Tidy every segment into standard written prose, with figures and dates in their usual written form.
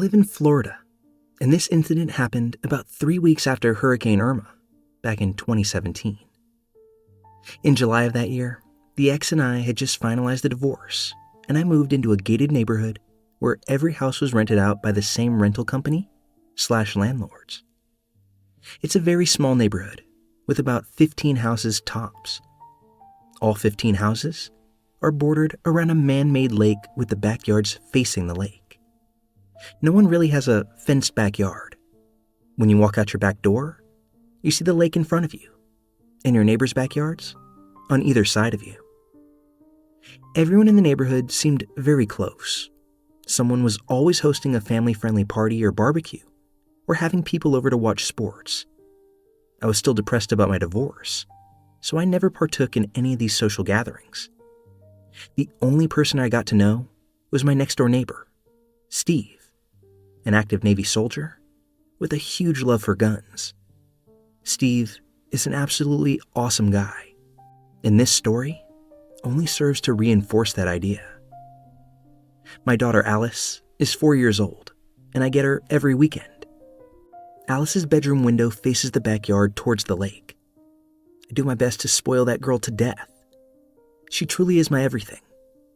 live in Florida, and this incident happened about 3 weeks after Hurricane Irma, back in 2017. In July of that year, the ex and I had just finalized a divorce, and I moved into a gated neighborhood where every house was rented out by the same rental company/landlords. It's a very small neighborhood with about 15 houses tops. All 15 houses are bordered around a man-made lake with the backyards facing the lake. No one really has a fenced backyard. When you walk out your back door, you see the lake in front of you, and your neighbors' backyards on either side of you. Everyone in the neighborhood seemed very close. Someone was always hosting a family-friendly party or barbecue, or having people over to watch sports. I was still depressed about my divorce, so I never partook in any of these social gatherings. The only person I got to know was my next-door neighbor, Steve, an active Navy soldier with a huge love for guns. Steve is an absolutely awesome guy, and this story only serves to reinforce that idea. My daughter Alice is 4 years old, and I get her every weekend. Alice's bedroom window faces the backyard towards the lake. I do my best to spoil that girl to death. She truly is my everything,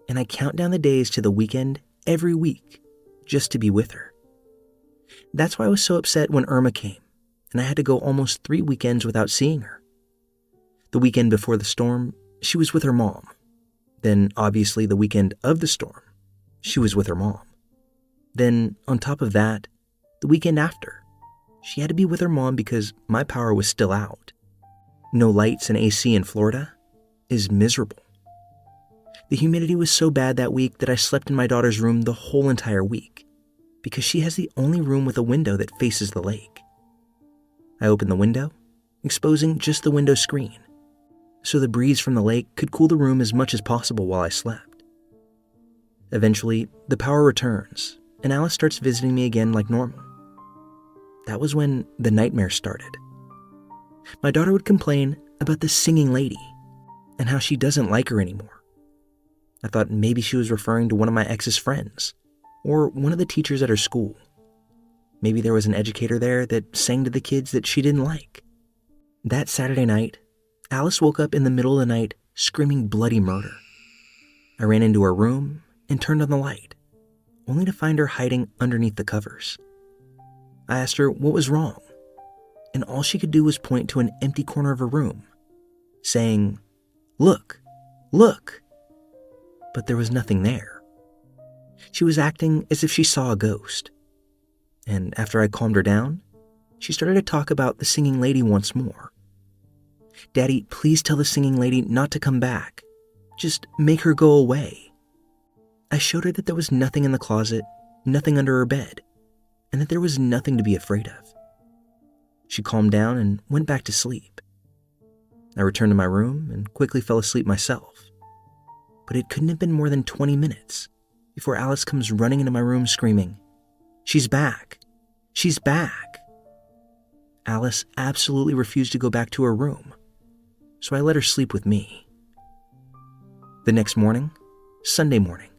and I count down the days to the weekend every week just to be with her. That's why I was so upset when Irma came, and I had to go almost 3 weekends without seeing her. The weekend before the storm, she was with her mom. Then, obviously, the weekend of the storm, she was with her mom. Then, on top of that, the weekend after, she had to be with her mom because my power was still out. No lights and AC in Florida is miserable. The humidity was so bad that week that I slept in my daughter's room the whole entire week because she has the only room with a window that faces the lake. I opened the window, exposing just the window screen, so the breeze from the lake could cool the room as much as possible while I slept. Eventually, the power returns, and Alice starts visiting me again like normal. That was when the nightmares started. My daughter would complain about the singing lady and how she doesn't like her anymore. I thought maybe she was referring to one of my ex's friends or one of the teachers at her school. Maybe there was an educator there that sang to the kids that she didn't like. That Saturday night, Alice woke up in the middle of the night screaming bloody murder. I ran into her room and turned on the light, only to find her hiding underneath the covers. I asked her what was wrong, and all she could do was point to an empty corner of her room, saying, "Look, look." But there was nothing there. She was acting as if she saw a ghost. And after I calmed her down, she started to talk about the singing lady once more. "Daddy, please tell the singing lady not to come back. Just make her go away." I showed her that there was nothing in the closet, nothing under her bed, and that there was nothing to be afraid of. She calmed down and went back to sleep. I returned to my room and quickly fell asleep myself. But it couldn't have been more than 20 minutes before Alice comes running into my room screaming, "She's back! She's back!" Alice absolutely refused to go back to her room, so I let her sleep with me. The next morning, Sunday morning,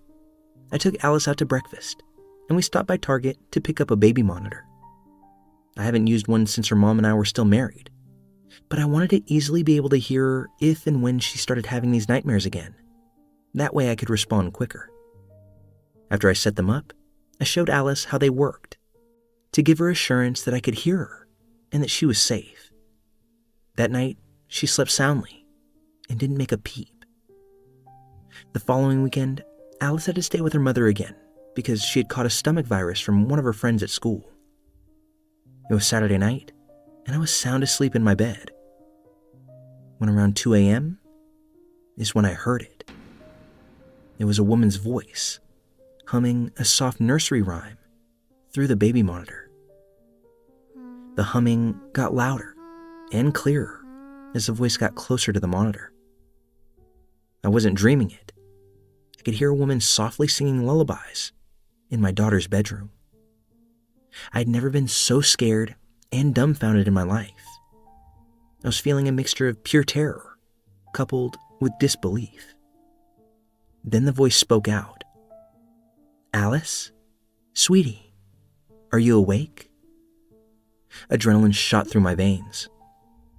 I took Alice out to breakfast, and we stopped by Target to pick up a baby monitor. I haven't used one since her mom and I were still married, but I wanted to easily be able to hear her if and when she started having these nightmares again. That way I could respond quicker. After I set them up, I showed Alice how they worked, to give her assurance that I could hear her and that she was safe. That night, she slept soundly and didn't make a peep. The following weekend, Alice had to stay with her mother again because she had caught a stomach virus from one of her friends at school. It was Saturday night, and I was sound asleep in my bed. When around 2 a.m. is when I heard it. It was a woman's voice, humming a soft nursery rhyme through the baby monitor. The humming got louder and clearer as the voice got closer to the monitor. I wasn't dreaming it. I could hear a woman softly singing lullabies in my daughter's bedroom. I'd never been so scared and dumbfounded in my life. I was feeling a mixture of pure terror coupled with disbelief. Then the voice spoke out. "Alice, sweetie, Are you awake?" Adrenaline shot through my veins.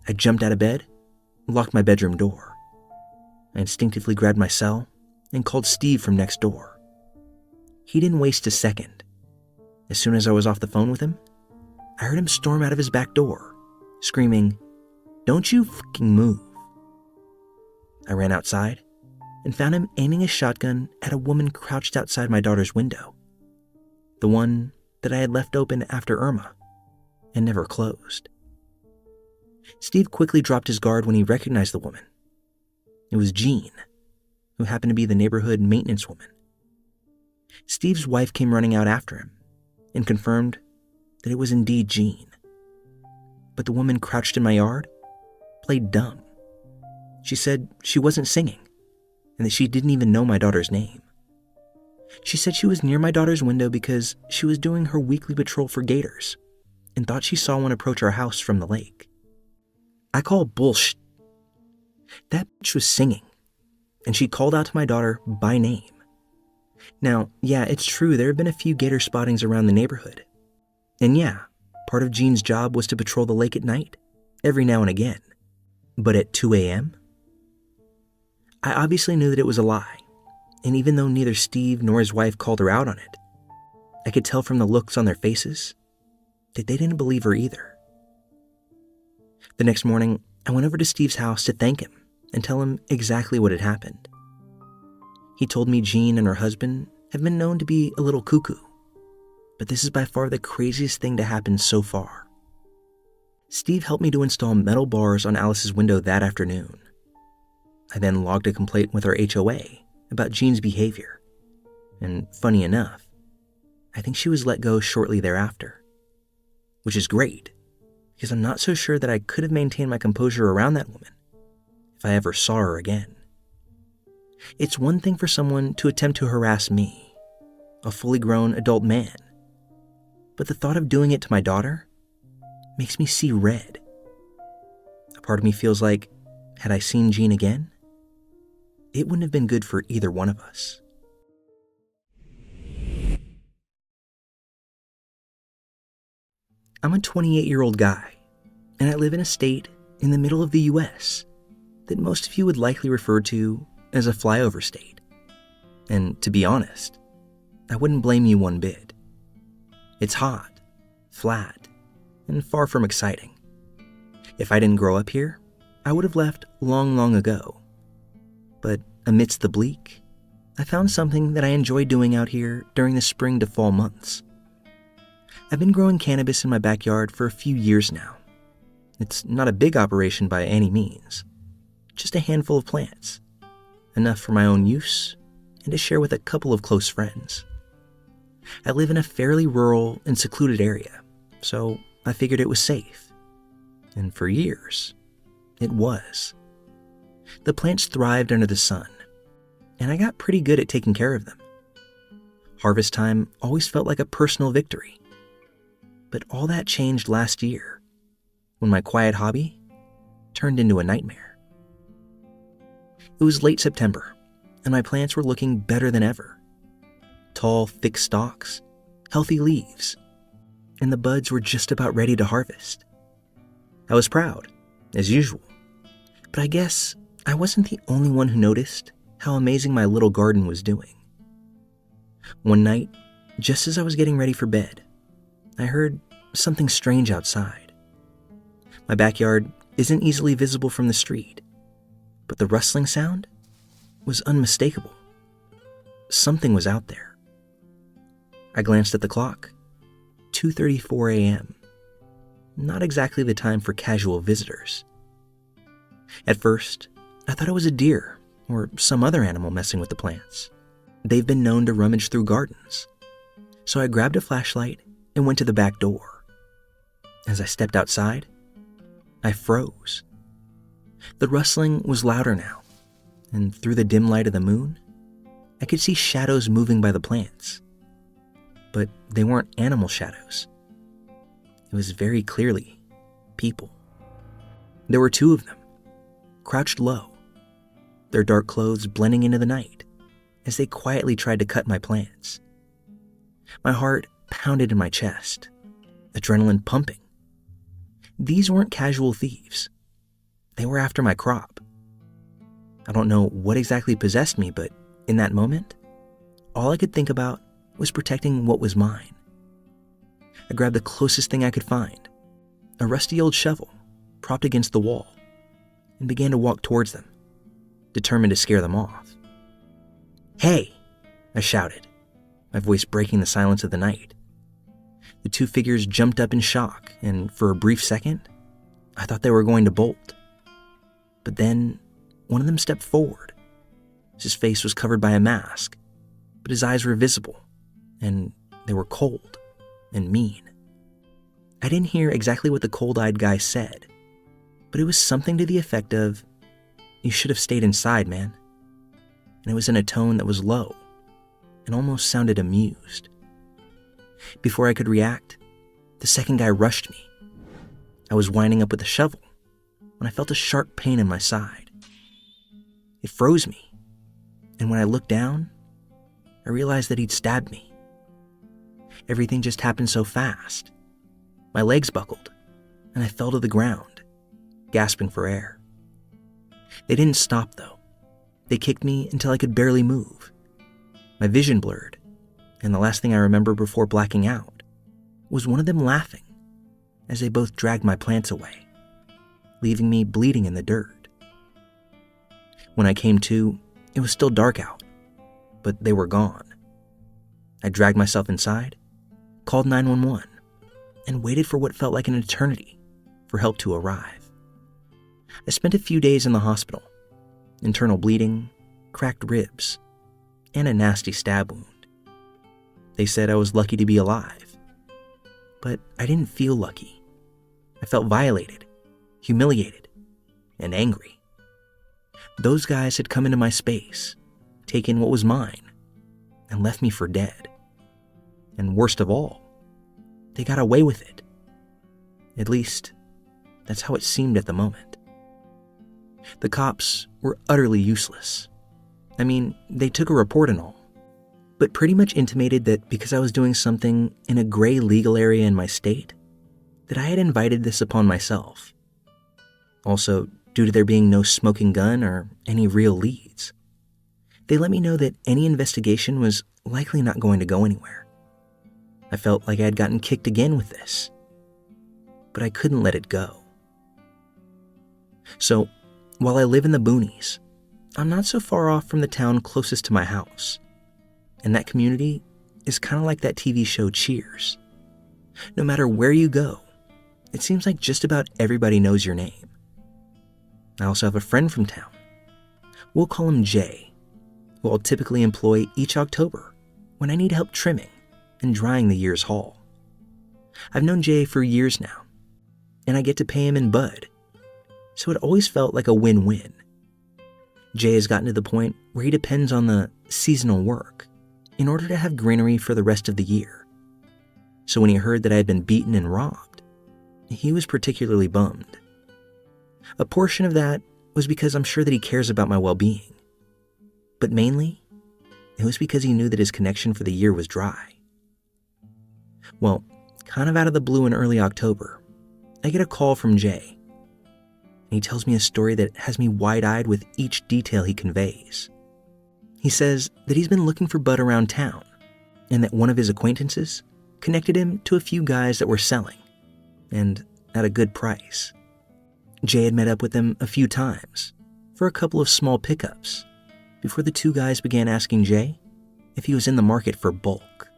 I jumped out of bed, locked my bedroom door. I instinctively grabbed my cell and called Steve from next door. He didn't waste a second. As soon as I was off the phone with him, I heard him storm out of his back door, screaming, "Don't you fucking move." I ran outside and found him aiming his shotgun at a woman crouched outside my daughter's window, the one that I had left open after Irma and never closed. Steve quickly dropped his guard when he recognized the woman. It was Jean, who happened to be the neighborhood maintenance woman. Steve's wife came running out after him and confirmed that it was indeed Jean. But the woman crouched in my yard played dumb. She said she wasn't singing and that she didn't even know my daughter's name. She said she was near my daughter's window because she was doing her weekly patrol for gators and thought she saw one approach our house from the lake. I call bullshit. That bitch was singing, and she called out to my daughter by name. Now, yeah, it's true there have been a few gator spottings around the neighborhood. And yeah, part of Jean's job was to patrol the lake at night, every now and again. But at 2 a.m.? I obviously knew that it was a lie, and even though neither Steve nor his wife called her out on it, I could tell from the looks on their faces that they didn't believe her either. The next morning, I went over to Steve's house to thank him and tell him exactly what had happened. He told me Jean and her husband have been known to be a little cuckoo, but this is by far the craziest thing to happen so far. Steve helped me to install metal bars on Alice's window that afternoon. I then logged a complaint with our HOA about Jean's behavior, and funny enough, I think she was let go shortly thereafter, which is great, because I'm not so sure that I could have maintained my composure around that woman if I ever saw her again. It's one thing for someone to attempt to harass me, a fully grown adult man, but the thought of doing it to my daughter makes me see red. A part of me feels like, had I seen Jean again, it wouldn't have been good for either one of us. I'm a 28-year-old guy, and I live in a state in the middle of the US that most of you would likely refer to as a flyover state. And to be honest, I wouldn't blame you one bit. It's hot, flat, and far from exciting. If I didn't grow up here, I would have left long, long ago. But amidst the bleak, I found something that I enjoy doing out here during the spring to fall months. I've been growing cannabis in my backyard for a few years now. It's not a big operation by any means, just a handful of plants, enough for my own use and to share with a couple of close friends. I live in a fairly rural and secluded area, so I figured it was safe. And for years, it was. The plants thrived under the sun, and I got pretty good at taking care of them. Harvest time always felt like a personal victory. But all that changed last year, when my quiet hobby turned into a nightmare. It was late September, and my plants were looking better than ever. Tall, thick stalks, healthy leaves, and the buds were just about ready to harvest. I was proud, as usual, but I guess I wasn't the only one who noticed how amazing my little garden was doing. One night, just as I was getting ready for bed, I heard something strange outside. My backyard isn't easily visible from the street, but the rustling sound was unmistakable. Something was out there. I glanced at the clock. 2:34 a.m. Not exactly the time for casual visitors. At first, I thought it was a deer or some other animal messing with the plants. They've been known to rummage through gardens. So I grabbed a flashlight and went to the back door. As I stepped outside, I froze. The rustling was louder now, and through the dim light of the moon, I could see shadows moving by the plants. But they weren't animal shadows. It was very clearly people. There were two of them, crouched low, their dark clothes blending into the night as they quietly tried to cut my plants. My heart pounded in my chest, adrenaline pumping. These weren't casual thieves. They were after my crop. I don't know what exactly possessed me, but in that moment, all I could think about was protecting what was mine. I grabbed the closest thing I could find, a rusty old shovel propped against the wall, and began to walk towards them, determined to scare them off. "Hey!" I shouted, my voice breaking the silence of the night. The two figures jumped up in shock, and for a brief second, I thought they were going to bolt. But then, one of them stepped forward. His face was covered by a mask, but his eyes were visible, and they were cold and mean. I didn't hear exactly what the cold-eyed guy said, but it was something to the effect of, "You should have stayed inside, man." And it was in a tone that was low and almost sounded amused. Before I could react, the second guy rushed me. I was winding up with a shovel when I felt a sharp pain in my side. It froze me, and when I looked down, I realized that he'd stabbed me. Everything just happened so fast. My legs buckled, and I fell to the ground, gasping for air. They didn't stop, though. They kicked me until I could barely move. My vision blurred, and the last thing I remember before blacking out was one of them laughing as they both dragged my plants away, leaving me bleeding in the dirt. When I came to, it was still dark out, but they were gone. I dragged myself inside, called 911, and waited for what felt like an eternity for help to arrive. I spent a few days in the hospital, internal bleeding, cracked ribs, and a nasty stab wound. They said I was lucky to be alive, but I didn't feel lucky. I felt violated, humiliated, and angry. Those guys had come into my space, taken what was mine, and left me for dead. And worst of all, they got away with it. At least, that's how it seemed at the moment. The cops were utterly useless. I mean, they took a report and all, but pretty much intimated that because I was doing something in a gray legal area in my state, that I had invited this upon myself. Also, due to there being no smoking gun or any real leads, they let me know that any investigation was likely not going to go anywhere. I felt like I had gotten kicked again with this, but I couldn't let it go. So, while I live in the boonies, I'm not so far off from the town closest to my house, and that community is kind of like that TV show Cheers. No matter where you go, it seems like just about everybody knows your name. I also have a friend from town. We'll call him Jay, who I'll typically employ each October when I need help trimming and drying the year's haul. I've known Jay for years now, and I get to pay him in bud, so it always felt like a win-win. Jay has gotten to the point where he depends on the seasonal work in order to have greenery for the rest of the year. So when he heard that I had been beaten and robbed, he was particularly bummed. A portion of that was because I'm sure that he cares about my well-being, but mainly, it was because he knew that his connection for the year was dry. Well, kind of out of the blue in early October, I get a call from Jay, and he tells me a story that has me wide-eyed with each detail he conveys. He says that he's been looking for Bud around town, and that one of his acquaintances connected him to a few guys that were selling, and at a good price. Jay had met up with them a few times for a couple of small pickups before the two guys began asking Jay if he was in the market for bulk.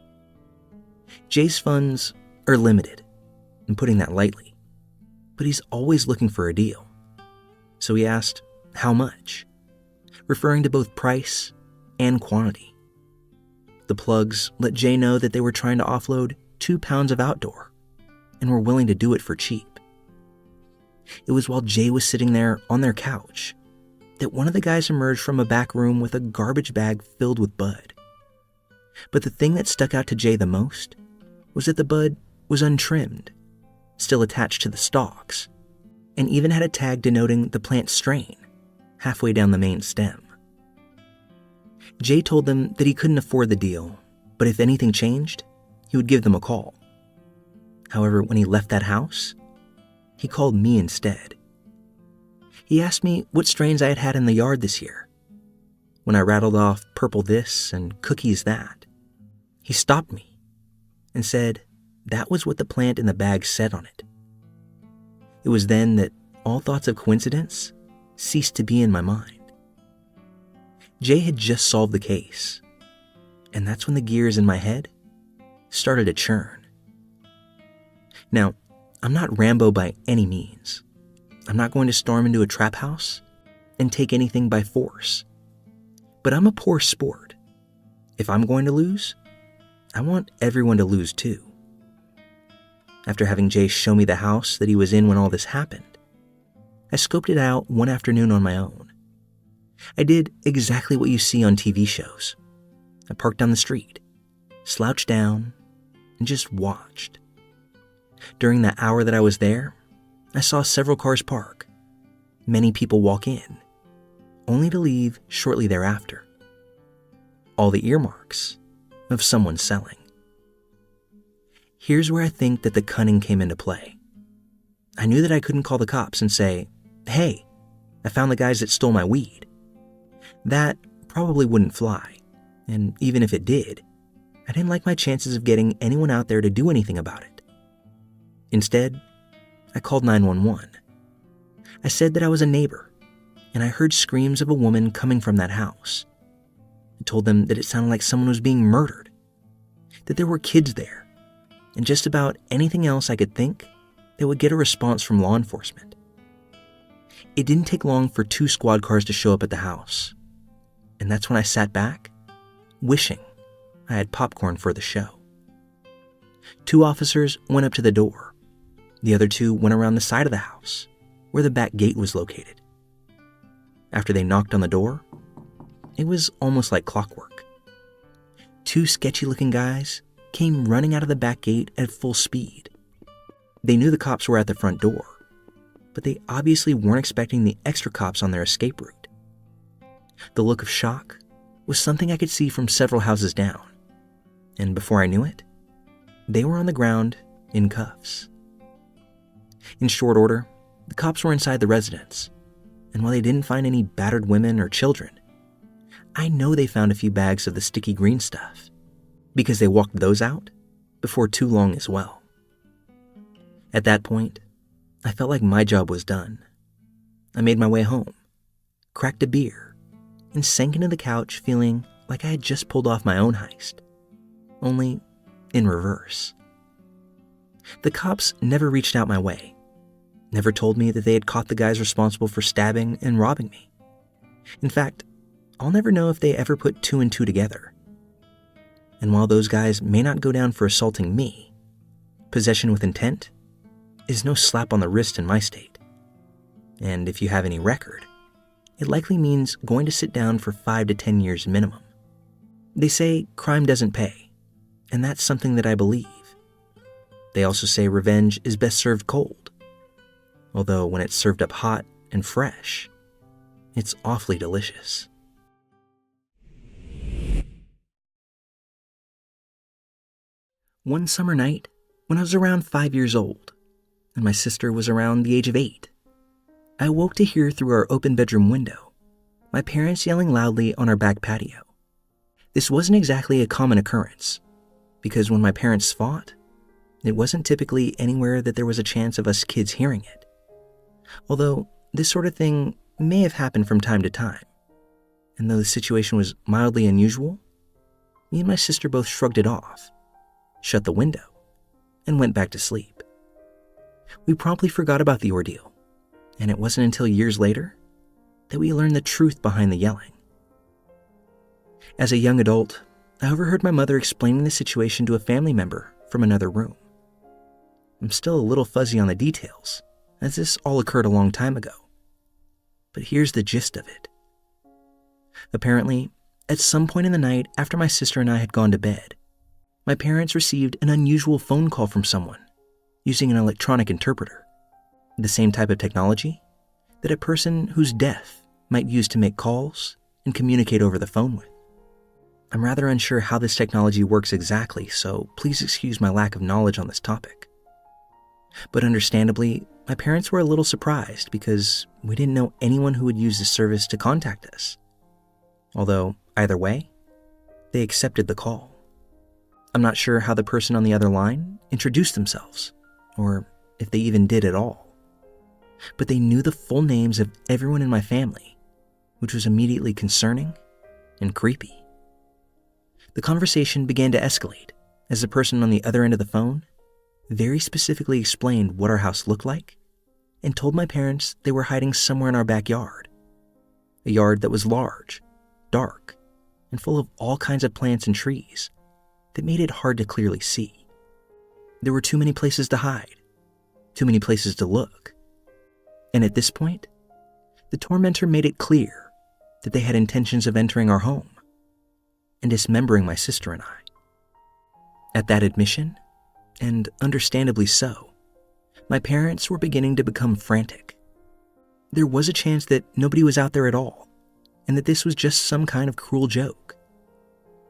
Jay's funds are limited, I'm putting that lightly, but he's always looking for a deal. So he asked, how much? Referring to both price and quantity. The plugs let Jay know that they were trying to offload 2 pounds of outdoor and were willing to do it for cheap. It was while Jay was sitting there on their couch that one of the guys emerged from a back room with a garbage bag filled with bud. But the thing that stuck out to Jay the most was that the bud was untrimmed, still attached to the stalks, and even had a tag denoting the plant strain halfway down the main stem. Jay told them that he couldn't afford the deal, but if anything changed, he would give them a call. However, when he left that house, he called me instead. He asked me what strains I had had in the yard this year. When I rattled off purple this and cookies that, he stopped me and said that was what the plant in the bag said on it. It was then that all thoughts of coincidence ceased to be in my mind. Jay had just solved the case, and that's when the gears in my head started to churn. Now, I'm not Rambo by any means. I'm not going to storm into a trap house and take anything by force. But I'm a poor sport. If I'm going to lose, I want everyone to lose too. After having Jay show me the house that he was in when all this happened, I scoped it out one afternoon on my own. I did exactly what you see on TV shows. I parked down the street, slouched down, and just watched. During the hour that I was there, I saw several cars park, many people walk in, only to leave shortly thereafter. All the earmarks of someone selling. Here's where I think that the cunning came into play. I knew that I couldn't call the cops and say, "Hey, I found the guys that stole my weed." That probably wouldn't fly, and even if it did, I didn't like my chances of getting anyone out there to do anything about it. Instead, I called 911. I said that I was a neighbor, and I heard screams of a woman coming from that house. I told them that it sounded like someone was being murdered, that there were kids there, and just about anything else I could think that would get a response from law enforcement. It didn't take long for 2 squad cars to show up at the house, and that's when I sat back, wishing I had popcorn for the show. 2 officers went up to the door. The other 2 went around the side of the house, where the back gate was located. After they knocked on the door, it was almost like clockwork. 2 sketchy-looking guys came running out of the back gate at full speed. They knew the cops were at the front door, but they obviously weren't expecting the extra cops on their escape route. The look of shock was something I could see from several houses down, and before I knew it, they were on the ground in cuffs. In short order, the cops were inside the residence, and while they didn't find any battered women or children, I know they found a few bags of the sticky green stuff, because they walked those out before too long as well. At that point, I felt like my job was done. I made my way home, cracked a beer, and sank into the couch feeling like I had just pulled off my own heist, only in reverse. The cops never reached out my way, never told me that they had caught the guys responsible for stabbing and robbing me. In fact, I'll never know if they ever put 2 and 2 together. And while those guys may not go down for assaulting me, possession with intent is no slap on the wrist in my state. And if you have any record, it likely means going to sit down for 5 to 10 years minimum. They say crime doesn't pay, and that's something that I believe. They also say revenge is best served cold, although when it's served up hot and fresh, it's awfully delicious. One summer night, when I was around 5 years old, and my sister was around the age of 8, I awoke to hear through our open bedroom window my parents yelling loudly on our back patio. This wasn't exactly a common occurrence, because when my parents fought, it wasn't typically anywhere that there was a chance of us kids hearing it. Although this sort of thing may have happened from time to time, and though the situation was mildly unusual, me and my sister both shrugged it off, shut the window, and went back to sleep. We promptly forgot about the ordeal, and it wasn't until years later that we learned the truth behind the yelling. As a young adult, I overheard my mother explaining the situation to a family member from another room. I'm still a little fuzzy on the details, as this all occurred a long time ago. But here's the gist of it. Apparently, at some point in the night after my sister and I had gone to bed, my parents received an unusual phone call from someone using an electronic interpreter, the same type of technology that a person who's deaf might use to make calls and communicate over the phone with. I'm rather unsure how this technology works exactly, so please excuse my lack of knowledge on this topic. But understandably, my parents were a little surprised because we didn't know anyone who would use this service to contact us. Although, either way, they accepted the call. I'm not sure how the person on the other line introduced themselves, or if they even did at all. But they knew the full names of everyone in my family, which was immediately concerning and creepy. The conversation began to escalate as the person on the other end of the phone very specifically explained what our house looked like and told my parents they were hiding somewhere in our backyard. A yard that was large, dark, and full of all kinds of plants and trees that made it hard to clearly see. There were too many places to hide, too many places to look. And at this point, the tormentor made it clear that they had intentions of entering our home and dismembering my sister and I. At that admission, and understandably so, my parents were beginning to become frantic. There was a chance that nobody was out there at all, and that this was just some kind of cruel joke.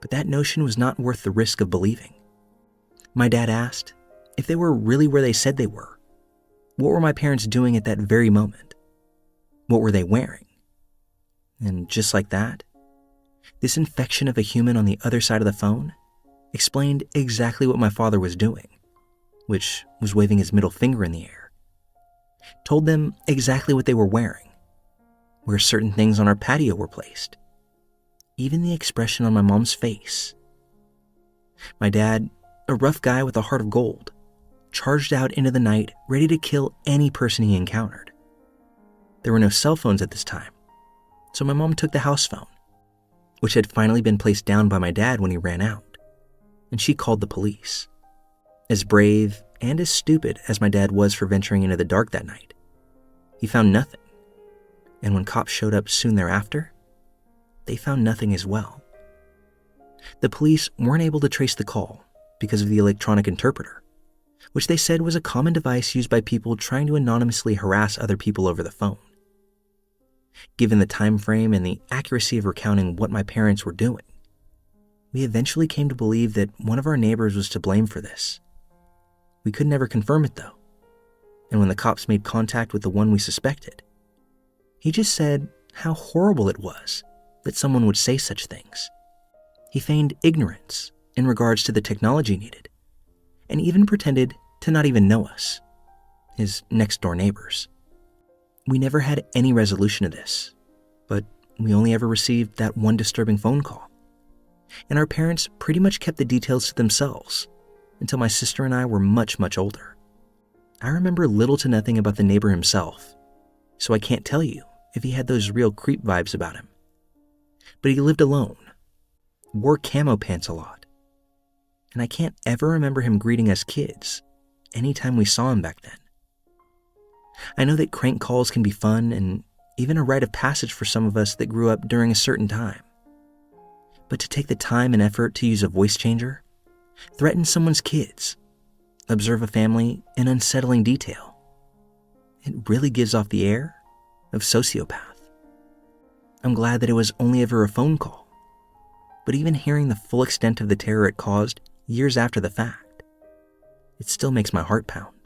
But that notion was not worth the risk of believing. My dad asked if they were really where they said they were. What were my parents doing at that very moment? What were they wearing? And just like that, this infection of a human on the other side of the phone explained exactly what my father was doing, which was waving his middle finger in the air. Told them exactly what they were wearing, where certain things on our patio were placed, even the expression on my mom's face. My dad, a rough guy with a heart of gold, charged out into the night ready to kill any person he encountered. There were no cell phones at this time, so my mom took the house phone, which had finally been placed down by my dad when he ran out, and she called the police. As brave and as stupid as my dad was for venturing into the dark that night, he found nothing. And when cops showed up soon thereafter, they found nothing as well. The police weren't able to trace the call because of the electronic interpreter, which they said was a common device used by people trying to anonymously harass other people over the phone. Given the time frame and the accuracy of recounting what my parents were doing, we eventually came to believe that one of our neighbors was to blame for this. We could never confirm it though, and when the cops made contact with the one we suspected, he just said how horrible it was that someone would say such things. He feigned ignorance in regards to the technology needed, and even pretended to not even know us, his next-door neighbors. We never had any resolution to this, but we only ever received that one disturbing phone call, and our parents pretty much kept the details to themselves until my sister and I were much, much older. I remember little to nothing about the neighbor himself, so I can't tell you if he had those real creep vibes about him. But he lived alone, wore camo pants a lot, and I can't ever remember him greeting us kids anytime we saw him back then. I know that crank calls can be fun and even a rite of passage for some of us that grew up during a certain time. But to take the time and effort to use a voice changer, threaten someone's kids, observe a family in unsettling detail, it really gives off the air of sociopath. I'm glad that it was only ever a phone call, but even hearing the full extent of the terror it caused years after the fact, it still makes my heart pound.